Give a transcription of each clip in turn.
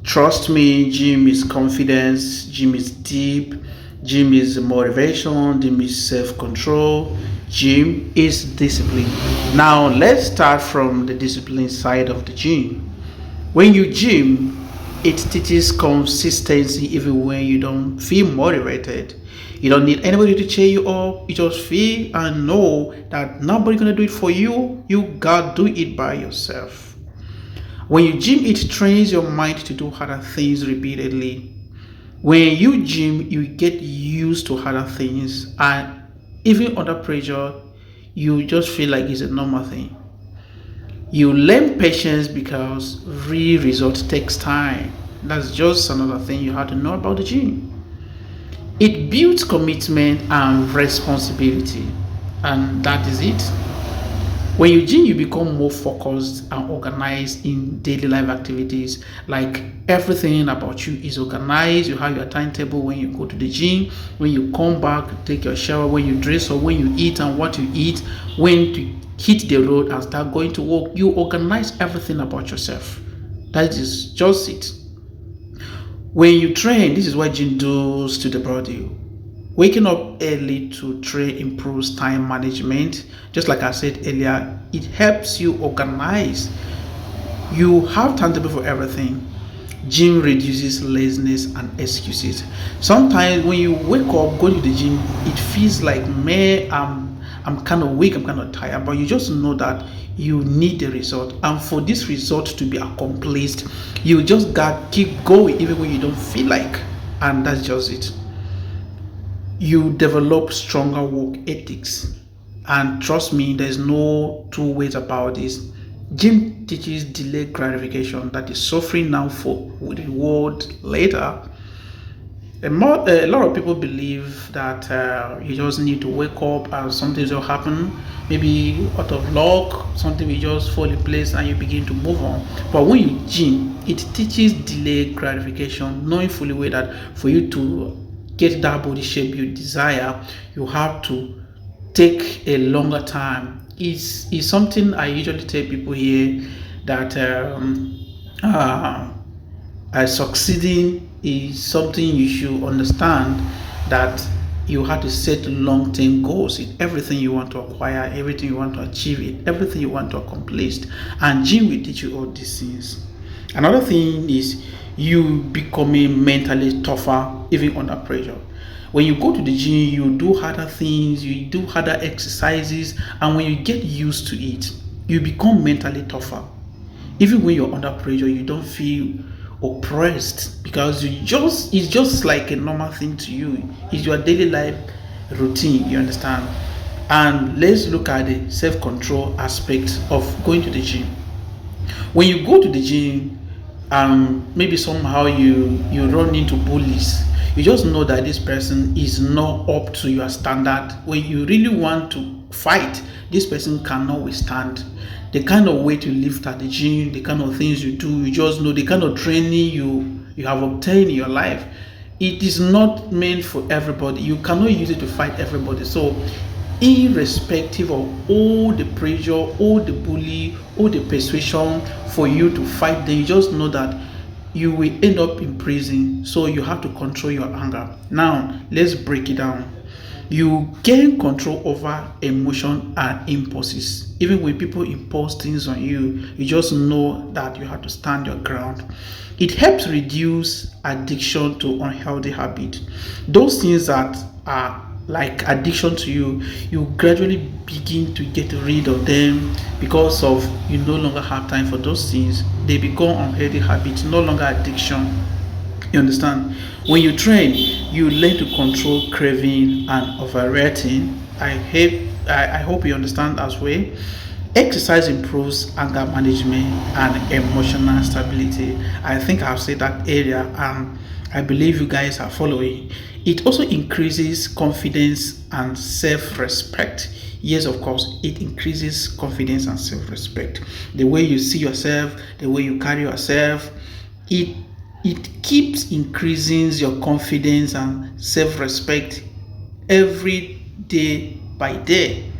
Trust me, gym is confidence, gym is deep, gym is motivation, gym is self control, gym is discipline. Now, let's start from the discipline side of the gym. When you gym, it teaches consistency even when you don't feel motivated. You don't need anybody to cheer you up. You just feel and know that nobody's gonna do it for you. You gotta do it by yourself. When you gym, it trains your mind to do harder things repeatedly. When you gym, you get used to harder things, and even under pressure, you just feel like it's a normal thing. You learn patience because real result takes time. That's just another thing you have to know about the gym. It builds commitment and responsibility, and that is it. When you gym, you become more focused and organized in daily life activities. Like everything about you is organized. You have your timetable when you go to the gym, when you come back, take your shower, when you dress, or when you eat and what you eat, when to hit the road and start going to work. You organize everything about yourself. That is just it. When you train, this is what gym does to the body. Waking up early to train improves time management. Just like I said earlier, it helps you organize. You have timetable for everything. Gym reduces laziness and excuses. Sometimes when you wake up, go to the gym, it feels like man, I'm kind of weak, I'm kind of tired, but you just know that you need the result. And for this result to be accomplished, you just got keep going even when you don't feel like. And that's just it. You develop stronger work ethics. And trust me, there's no two ways about this. Gym teaches delayed gratification, that is suffering now for reward later. A lot of people believe that you just need to wake up and something will happen. Maybe out of luck, something will just fall in place and you begin to move on. But when you gym, it teaches delayed gratification, knowing fully well that for you to get that body shape you desire, you have to take a longer time. Is something I usually tell people here that uh, succeeding is something you should understand, that you have to set long-term goals in everything you want to acquire, everything you want to achieve, in everything you want to accomplish, and gym will teach you all these things. Another thing is you becoming mentally tougher even under pressure. When you go to the gym, you do harder things, you do harder exercises, and when you get used to it, you become mentally tougher. Even when you're under pressure, you don't feel oppressed because you just it's just like a normal thing to you. It's your daily life routine, you understand? And let's look at the self-control aspect of going to the gym. When you go to the gym, maybe somehow you run into bullies, you just know that this person is not up to your standard. When you really want to fight, this person cannot withstand the kind of weight you lift at the gym, the kind of things you do. You just know the kind of training you have obtained in your life. It is not meant for everybody. You cannot use it to fight everybody. So irrespective of all the pressure, all the bully, all the persuasion for you to fight, then you just know that you will end up in prison. So you have to control your anger. Now let's break it down. You gain control over emotion and impulses. Even when people impose things on you, you just know that you have to stand your ground. It helps reduce addiction to unhealthy habit. Those things that are like addiction to you, you gradually begin to get rid of them because of you no longer have time for those things. They become unhealthy habits, no longer addiction. You understand? When you train, you learn to control craving and overeating. I hope you understand as well. Exercise improves anger management and emotional stability. I think I've said that area, and I believe you guys are following. It also increases confidence and self-respect. Yes, of course, it increases confidence and self-respect. The way you see yourself, the way you carry yourself, it it keeps increasing your confidence and self-respect every day by day,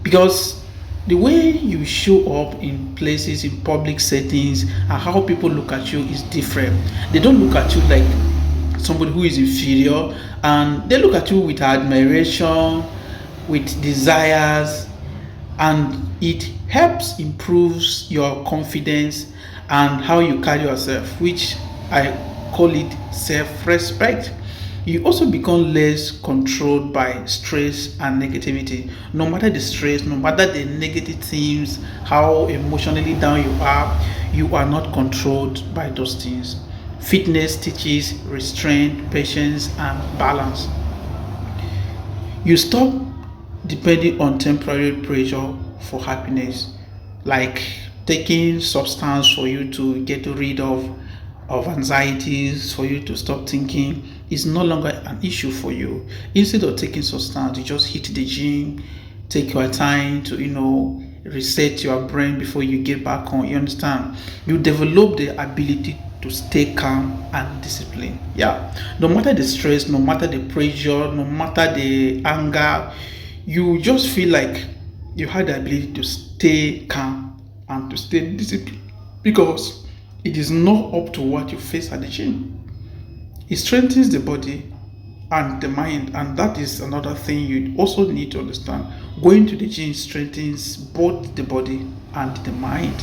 because The way you show up in places, in public settings, and how people look at you is different. They don't look at you like somebody who is inferior, and they look at you with admiration, with desires, and it helps improves your confidence and how you carry yourself, which I call it self-respect. You also become less controlled by stress and negativity. No matter the stress, no matter the negative things, how emotionally down you are not controlled by those things. Fitness teaches restraint, patience, and balance. You stop depending on temporary pressure for happiness, like taking substance for you to get rid of anxieties, for you to stop thinking is no longer an issue for you. Instead of taking substance, you just hit the gym, take your time to reset your brain before you get back on. You understand? You develop the ability to stay calm and disciplined. Yeah. No matter the stress, no matter the pressure, no matter the anger, you just feel like you had the ability to stay calm and to stay disciplined because it is not up to what you face at the gym. It strengthens the body and the mind, and that is another thing you also need to understand. Going to the gym strengthens both the body and the mind.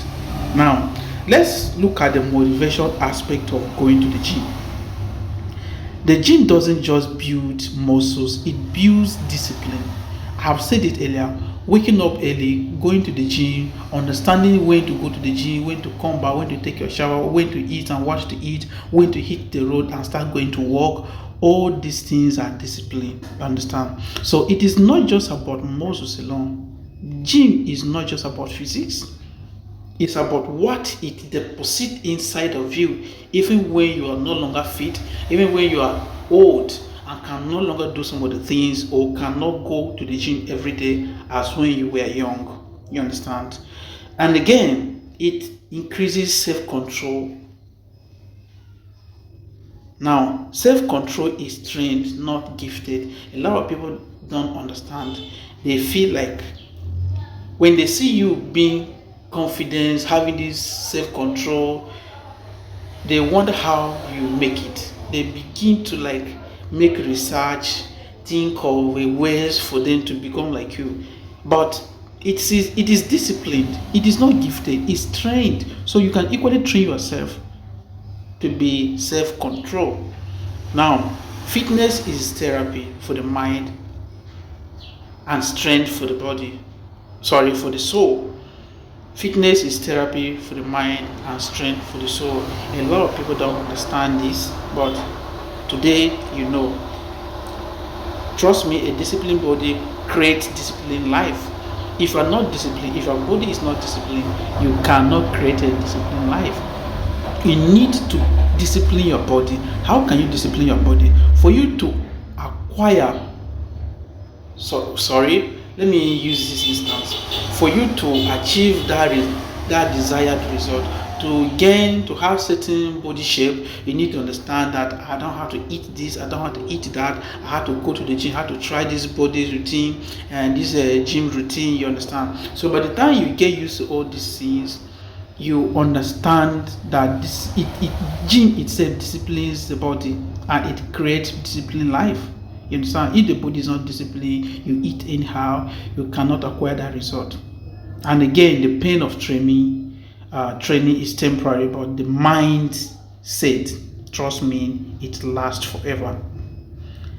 Now, let's look at the motivation aspect of going to the gym. The gym doesn't just build muscles, it builds discipline. I've said it earlier. Waking up early, going to the gym, understanding when to go to the gym, when to come back, when to take your shower, when to eat and what to eat, when to hit the road and start going to work. All these things are discipline. Understand? So it is not just about muscles alone. Gym is not just about physics. It's about what it deposits inside of you, even when you are no longer fit, even when you are old and can no longer do some of the things or cannot go to the gym every day as when you were young. You understand? And again, it increases self-control. Now, self-control is trained, not gifted. A lot of people don't understand. They feel like when they see you being confident, having this self-control, they wonder how you make it. They begin to make research, think of ways for them to become like you. But it is disciplined. It is not gifted. It's trained. So you can equally train yourself to be self-control. Now, fitness is therapy for the mind and strength for the body. Sorry, for the soul. Fitness is therapy for the mind and strength for the soul. A lot of people don't understand this, but today you know. Trust me, a disciplined body creates disciplined life. If you are not disciplined, if your body is not disciplined, you cannot create a disciplined life. You need to discipline your body. How can you discipline your body? For you to acquire, let me use this instance. For you to achieve that desired result, to have certain body shape, you need to understand that I don't have to eat this, I don't have to eat that, I have to go to the gym, I have to try this body routine and this gym routine. You understand? So by the time you get used to all these things, you understand that gym itself disciplines the body and it creates disciplined life. You understand? If the body is not disciplined, you eat anyhow, you cannot acquire that result. And again, the pain of training is temporary, but the mindset, trust me, it lasts forever.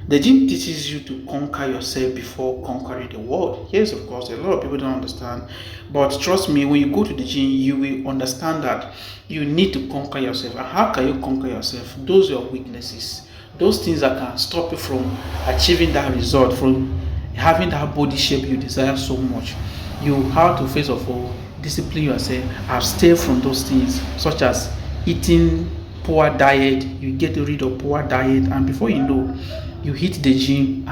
The gym teaches you to conquer yourself before conquering the world. Yes, of course, a lot of people don't understand. But trust me, when you go to the gym, you will understand that you need to conquer yourself. And how can you conquer yourself? Those are your weaknesses. Those things that can stop you from achieving that result, from having that body shape you desire so much. You have to first of all discipline yourself, abstain from those things, such as eating poor diet. You get rid of poor diet, and before you know, you hit the gym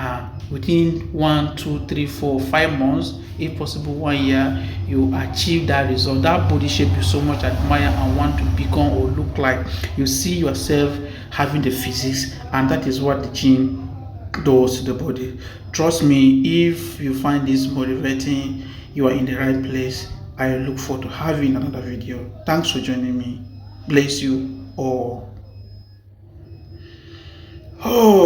within 1, 2, 3, 4, 5 months, if possible 1 year, you achieve that result. That body shape you so much admire and want to become or look like, you see yourself having the physics, and that is what the gym does to the body. Trust me, if you find this motivating, you are in the right place. I look forward to having another video. Thanks for joining me. Bless you all. Oh.